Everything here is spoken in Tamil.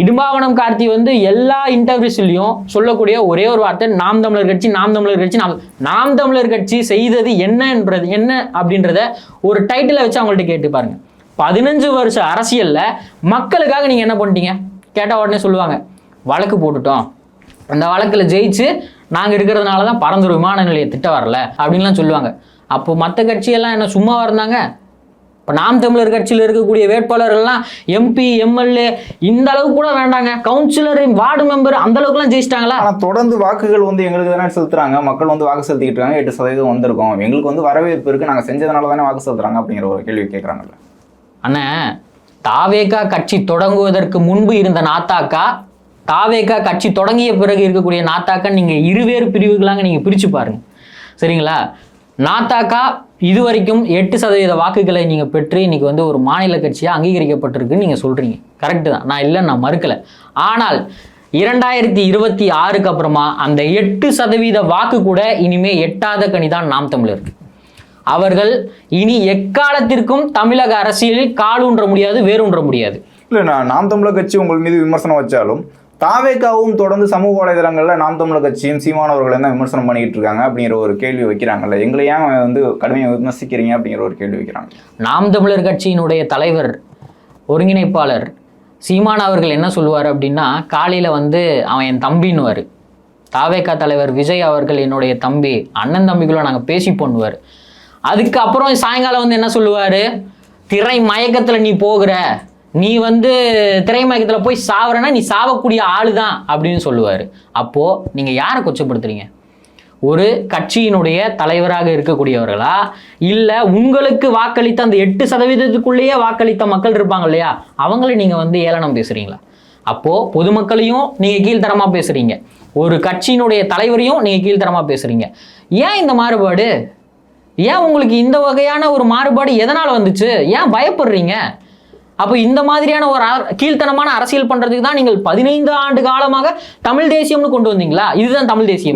இடும்பாவனம் கார்த்தி வந்து எல்லா இன்டர்வியூஸ்லையும் சொல்லக்கூடிய ஒரே ஒரு வார்த்தை நாம் தமிழர் கட்சி, நாம் தமிழர் கட்சி, நாம் தமிழர் கட்சி செய்தது என்ன அப்படின்றத ஒரு டைட்டிலை வச்சு அவங்கள்ட்ட கேட்டு பாருங்க. 15 வருஷ அரசியல்ல மக்களுக்காக நீங்க என்ன பண்ணிட்டீங்க கேட்ட உடனே சொல்லுவாங்க, வழக்கு போட்டுட்டோம், அந்த வழக்குல ஜெயிச்சு நாங்க இருக்கிறதுனால தான் பரந்தூர் விமான நிலைய திட்ட வரல அப்படின்லாம் சொல்லுவாங்க. அப்போ மற்ற கட்சியெல்லாம் என்ன சும்மாவா இருந்தாங்க? இப்போ நாம் தமிழர் கட்சியில் இருக்கக்கூடிய வேட்பாளர்கள்லாம் MP MLA இந்த அளவுக்கு கூட வேண்டாங்க, கவுன்சிலர் வார்டு மெம்பர் அந்த அளவுக்குலாம் ஜெயிச்சிட்டாங்களா? ஆனால் தொடர்ந்து வாக்குகள் வந்து எங்களுக்கு தானே செலுத்துறாங்க, மக்கள் வந்து வாக்கு செலுத்திக்கிட்டு இருக்காங்க, 8% வந்திருக்கோம், எங்களுக்கு வந்து வரவேற்பு இருக்கு, நாங்கள் செஞ்சதுனால தானே வாக்கு செலுத்துறாங்க அப்படிங்கிற ஒரு கேள்வி கேட்குறாங்கல்ல. அண்ணா, தாவேகா கட்சி தொடங்குவதற்கு முன்பு இருந்த நாத்தாக்கா, தாவேகா கட்சி தொடங்கிய பிறகு இருக்கக்கூடிய நாத்தாக்கா நீங்கள் இருவேறு பிரிவுகளாக நீங்கள் பிரித்து பாருங்க, சரிங்களா? நாத்தாக்கா இதுவரைக்கும் 8% வாக்குகளை நீங்கள் பெற்று இன்னைக்கு வந்து ஒரு மாநில கட்சியாக அங்கீகரிக்கப்பட்டிருக்குன்னு நீங்கள் சொல்கிறீங்க, கரெக்டு தான், நான் இல்லை, நான் மறுக்கலை. ஆனால் 2026க்கு அப்புறமா அந்த 8% வாக்கு கூட இனிமே எட்டாத கனிதான் நாம் தமிழருக்கு. அவர்கள் இனி எக்காலத்திற்கும் தமிழக அரசியலில் காலூன்ற முடியாது, வேரூன்ற முடியாது. இல்லை, நாம் தமிழர் கட்சி உங்கள் மீது விமர்சனம் வச்சாலும் தாவேகாவும் தொடர்ந்து சமூக வலைதளங்கள்ல நாம் தமிழர் கட்சியும் சீமானவர்கள் தான் விமர்சனம் பண்ணிக்கிட்டு இருக்காங்க அப்படிங்கிற ஒரு கேள்வி வைக்கிறாங்கல்ல. எங்களை ஏன் வந்து கடுமையாக விமர்சிக்கிறீங்க அப்படிங்கிற ஒரு கேள்வி வைக்கிறாங்க. நாம் தமிழர் கட்சியினுடைய தலைவர் ஒருங்கிணைப்பாளர் சீமான் அவர்கள் என்ன சொல்லுவார் அப்படின்னா, காலையில் வந்து அவன் என் தம்பின்னுவார். தாவேகா தலைவர் விஜய் அவர்கள் என்னுடைய தம்பி, அண்ணன் தம்பிக்குள்ள நாங்கள் பேசி பண்ணுவார். அதுக்கப்புறம் சாயங்காலம் வந்து என்ன சொல்லுவார், திரை மயக்கத்தில் நீ போகிற, நீ வந்து திரைமயக்கத்தில் போய் சாவறனா நீ சாவக்கூடிய ஆளு தான் அப்படின்னு சொல்லுவார். அப்போது நீங்கள் யாரை கொச்சப்படுத்துறீங்க? ஒரு கட்சியினுடைய தலைவராக இருக்கக்கூடியவர்களா, இல்லை உங்களுக்கு வாக்களித்த அந்த 8%க்குள்ளேயே வாக்களித்த மக்கள் இருப்பாங்க இல்லையா, அவங்கள நீங்கள் வந்து ஏளனம் பேசுகிறீங்களா? அப்போது பொதுமக்களையும் நீங்கள் கீழ்த்தரமாக பேசுகிறீங்க, ஒரு கட்சியினுடைய தலைவரையும் நீங்கள் கீழ்த்தரமாக பேசுகிறீங்க. ஏன் இந்த மாறுபாடு? ஏன் உங்களுக்கு இந்த வகையான ஒரு மாறுபாடு எதனால் வந்துச்சு? ஏன் பயப்படுறீங்க? அப்போ இந்த மாதிரியான ஒரு கீழ்த்தனமான அரசியல் பண்றதுக்கு தான் நீங்கள் 15 ஆண்டு காலமாக தமிழ் தேசியம்னு கொண்டு வந்தீங்களா? இதுதான் தமிழ் தேசியம்.